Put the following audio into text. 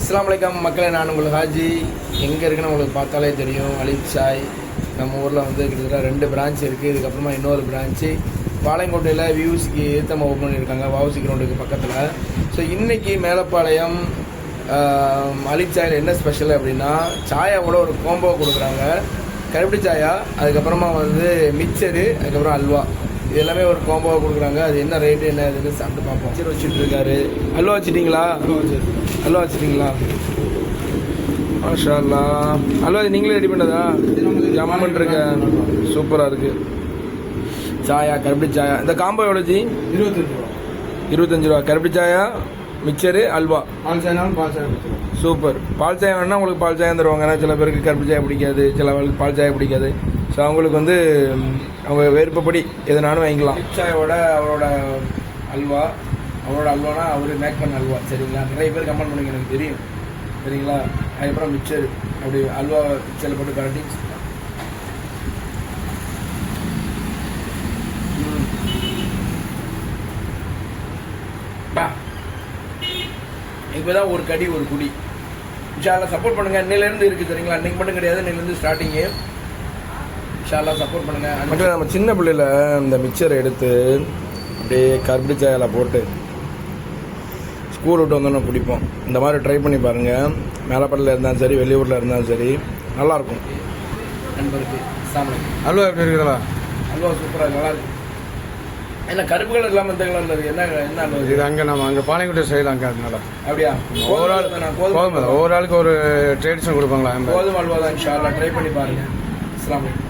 அஸ்ஸலாமு அலைக்கும் மக்களே, நான் உங்களுக்கு ஹாஜி. எங்கே இருக்குன்னு உங்களுக்கு பார்த்தாலே தெரியும். அலிப் சாய் நம்ம ஊரில் வந்து கிட்டத்தட்ட 2 பிரான்ச் இருக்குது. இதுக்கப்புறமா இன்னொரு பிரான்ச்சு பாளையங்கோட்டையில் வியூஸுக்கு ஏற்றமா ஓப்பன் பண்ணியிருக்காங்க, வவுசி கிரவுண்டுக்கு பக்கத்தில். ஸோ இன்றைக்கி மேலப்பாளையம் அலிப் சாயில் என்ன ஸ்பெஷல் அப்படின்னா, சாயாவோட ஒரு கோம்போ கொடுக்குறாங்க. கருப்பட்டி சாயா, அதுக்கப்புறமா வந்து மிக்சரு, அதுக்கப்புறம் அல்வா, இது எல்லாமே ஒரு கோம்போவாக கொடுக்குறாங்க. அது என்ன ரேட்டு என்ன இதுன்னு சாப்பிட்டு பார்ப்போம். மிக்சர் வச்சுட்டு இருக்காரு. அல்வா வச்சுட்டிங்களா? அல்வா வச்சுட்டிங்களா? மாஷா அல்லாஹ். அல்வா நீங்களே ரெடி பண்ணதா? ஜம்மன் இருக்க, சூப்பராக இருக்குது. சாயா, கருப்பட்டி சாயா. இந்த காம்போ எவ்வளோ ஜி? 25 ரூபா. கருப்பட்டி சாயா, மிக்சரு, அல்வா. பால் சாயம் பால் சாயம் சூப்பர். பால் சாயம் வேணால் உங்களுக்கு பால் சாயம் தருவாங்க. ஏன்னா சில பேருக்கு கருப்பட்டி சாயம் பிடிக்காது, சில பேருக்கு பால் சாயம் பிடிக்காது. ஸோ அவங்களுக்கு வந்து அவங்க விருப்பப்படி எதுனாலும் வாங்கிக்கலாம். சாயோட அவரோட அல்வா, அவரோட அல்வானா அவர் மேக் பண்ண அல்வா, சரிங்களா? நிறைய பேர் கமெண்ட் பண்ணுங்க, எனக்கு தெரியும், சரிங்களா? அதுக்கப்புறம் மிக்சர், அப்படி அல்வா மிக்சரில் போட்டு கரட்டி இப்போ தான் ஒரு கடி ஒரு குடி. இன்ஷால்லாம் சப்போர்ட் பண்ணுங்கள். இன்னிலேருந்து இருக்குது, சரிங்களா? அன்றைக்கி மட்டும் கிடையாது, இன்னிலேருந்து ஸ்டார்டிங்கு. இன்ஷால்லாம் சப்போர்ட் பண்ணுங்கள். மக்கள், நம்ம சின்ன பிள்ளையில் இந்த மிக்சரை எடுத்து அப்படியே கருப்பட்டி சாயில் போட்டு ஸ்கூல் விட்டு வந்தோன்னே பிடிப்போம். இந்த மாதிரி ட்ரை பண்ணி பாருங்கள். மேலப்பட்டில் இருந்தாலும் சரி, வெளியூரில் இருந்தாலும் சரி, நல்லாயிருக்கும். நண்பருக்கு சாமி அல்வா எப்படி இருக்குதுங்களா? அல்வா சூப்பராக நல்லாயிருக்கு. என்ன கருப்பு கலர் இல்லாமல் இந்த கலரில் இருக்குது? என்ன அல்வா இது அங்கே நம்ம அங்கே பாளையங்கோட்டை சைடில் அங்கே அதனால அப்படியா? ஒவ்வொரு ஆளுக்கு ஒரு ட்ரெடிஷன் கொடுப்பாங்களா? கோதுமை அல்வா தான். இன்ஷா அல்லாஹ் ட்ரை பண்ணி பாருங்கள். அஸ்ஸலாமு அலைக்கும்.